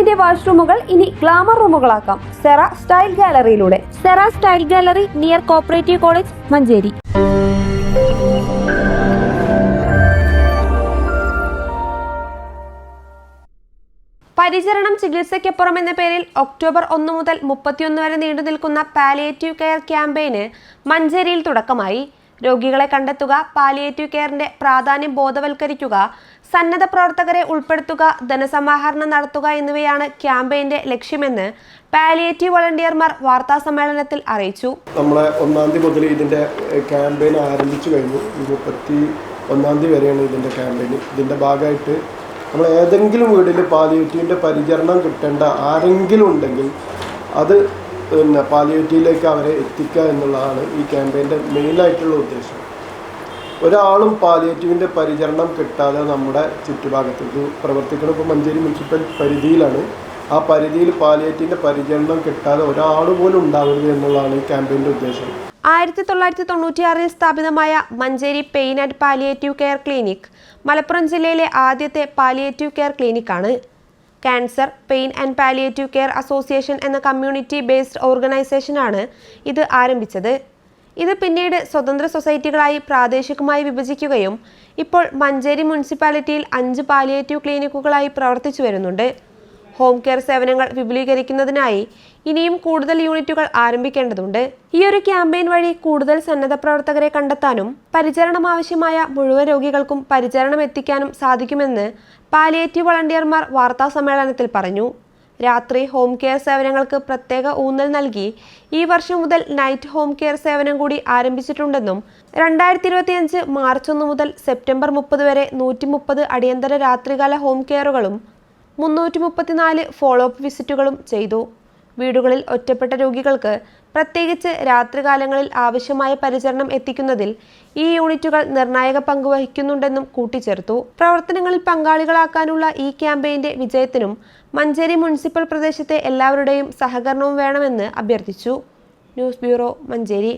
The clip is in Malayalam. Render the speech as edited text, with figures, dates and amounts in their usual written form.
വീടിന്റെ വാഷ്റൂമുകൾ ഇനി ഗ്ലാമർ റൂമുകളാക്കാം സെറ സ്റ്റൈൽ ഗാലറിയിലൂടെ. Sera style gallery near cooperative college, Manjeri. പരിചരണം ചികിത്സയ്ക്കപ്പുറം എന്ന പേരിൽ ഒക്ടോബർ 1 മുതൽ 31 വരെ നീണ്ടു നിൽക്കുന്ന പാലിയേറ്റീവ് കെയർ ക്യാമ്പയിന് മഞ്ചേരിയിൽ തുടക്കമായി. രോഗികളെ കണ്ടെത്തുക, പാലിയേറ്റീവ് കെയറിന്റെ പ്രാധാന്യം ബോധവൽക്കരിക്കുക, സന്നദ്ധ പ്രവർത്തകരെ ഉൾപ്പെടുത്തുക, ധനസമാഹരണം നടത്തുക എന്നിവയാണ് ക്യാമ്പയിന്റെ ലക്ഷ്യമെന്ന് പാലിയേറ്റീവ് വളണ്ടിയർമാർ വാർത്താ സമ്മേളനത്തിൽ അറിയിച്ചു. നമ്മളെ 1-ാം തീയതി മുതൽ ഇതിന്റെ ക്യാമ്പയിൻ ആരംഭിച്ചു കഴിഞ്ഞു. 31-ാം തീയതി വരെയാണ് ഇതിന്റെ ക്യാമ്പയിൻ. ഇതിന്റെ ഭാഗമായിട്ട് നമ്മൾ ഏതെങ്കിലും വീട്ടിൽ പാലിയേറ്റീവിൻ്റെ പരിചരണം കിട്ടേണ്ട ആരെങ്കിലും ഉണ്ടെങ്കിൽ അത് പാലിയേറ്റീവിലേക്ക് അവരെ എത്തിക്കുക എന്നുള്ളതാണ് ഈ ക്യാമ്പയിൻ്റെ മെയിനായിട്ടുള്ള ഉദ്ദേശം. ഒരാളും പാലിയേറ്റീവിൻ്റെ പരിചരണം കിട്ടാതെ നമ്മുടെ ചുറ്റുഭാഗത്ത് ഇത് പ്രവർത്തിക്കുന്നത് ഇപ്പോൾ മഞ്ചേരി മുനിസിപ്പൽ പരിധിയിലാണ്. ആ പരിധിയിൽ പാലിയേറ്റീവിൻ്റെ പരിചരണം കിട്ടാതെ ഒരാൾ പോലും ഉണ്ടാവരുത് എന്നുള്ളതാണ് ഈ ക്യാമ്പയിൻ്റെ ഉദ്ദേശം. 1996 സ്ഥാപിതമായ Manjeri pain and palliative care clinic Malappuram ജില്ലയിലെ ആദ്യത്തെ പാലിയേറ്റീവ് കെയർ ക്ലിനിക്കാണ്. Cancer pain and palliative care association എന്ന കമ്മ്യൂണിറ്റി ബേസ്ഡ് ഓർഗനൈസേഷനാണ് ഇത് ആരംഭിച്ചത്. ഇത് പിന്നീട് സ്വതന്ത്ര സൊസൈറ്റികളായി പ്രാദേശികമായി വിഭജിക്കുകയും ഇപ്പോൾ മഞ്ചേരി മുനിസിപ്പാലിറ്റിയിൽ 5 പാലിയേറ്റീവ് ക്ലിനിക്കുകളായി പ്രവർത്തിച്ചു വരുന്നുണ്ട്. ഹോം കെയർ സേവനങ്ങൾ വിപുലീകരിക്കുന്നതിനായി ഇനിയും കൂടുതൽ യൂണിറ്റുകൾ ആരംഭിക്കേണ്ടതുണ്ട്. ഈ ഒരു ക്യാമ്പയിൻ വഴി കൂടുതൽ സന്നദ്ധ പ്രവർത്തകരെ കണ്ടെത്താനും പരിചരണം ആവശ്യമായ മുഴുവൻ രോഗികൾക്കും പരിചരണം എത്തിക്കാനും സാധിക്കുമെന്ന് പാലിയേറ്റീവ് വളണ്ടിയർമാർ വാർത്താ സമ്മേളനത്തിൽ പറഞ്ഞു. രാത്രി ഹോം കെയർ സേവനങ്ങൾക്ക് പ്രത്യേക ഊന്നൽ നൽകി ഈ വർഷം മുതൽ നൈറ്റ് ഹോം കെയർ സേവനം കൂടി ആരംഭിച്ചിട്ടുണ്ടെന്നും 2025 മാർച്ച് 1 മുതൽ സെപ്റ്റംബർ 30 വരെ 130 അടിയന്തര രാത്രികാല ഹോം കെയറുകളും 334 ഫോളോ അപ്പ് വിസിറ്റുകളും ചെയ്തു. വീടുകളിൽ ഒറ്റപ്പെട്ട രോഗികൾക്ക് പ്രത്യേകിച്ച് രാത്രികാലങ്ങളിൽ ആവശ്യമായ പരിചരണം എത്തിക്കുന്നതിൽ ഈ യൂണിറ്റുകൾ നിർണായക പങ്ക് വഹിക്കുന്നുണ്ടെന്നും കൂട്ടിച്ചേർത്തു. പ്രവർത്തനങ്ങളിൽ പങ്കാളികളാക്കാനുള്ള ഈ ക്യാമ്പയിന്റെ വിജയത്തിനും മഞ്ചേരി മുനിസിപ്പൽ പ്രദേശത്തെ എല്ലാവരുടെയും സഹകരണവും വേണമെന്ന് അഭ്യർത്ഥിച്ചു. News bureau, Manjeri.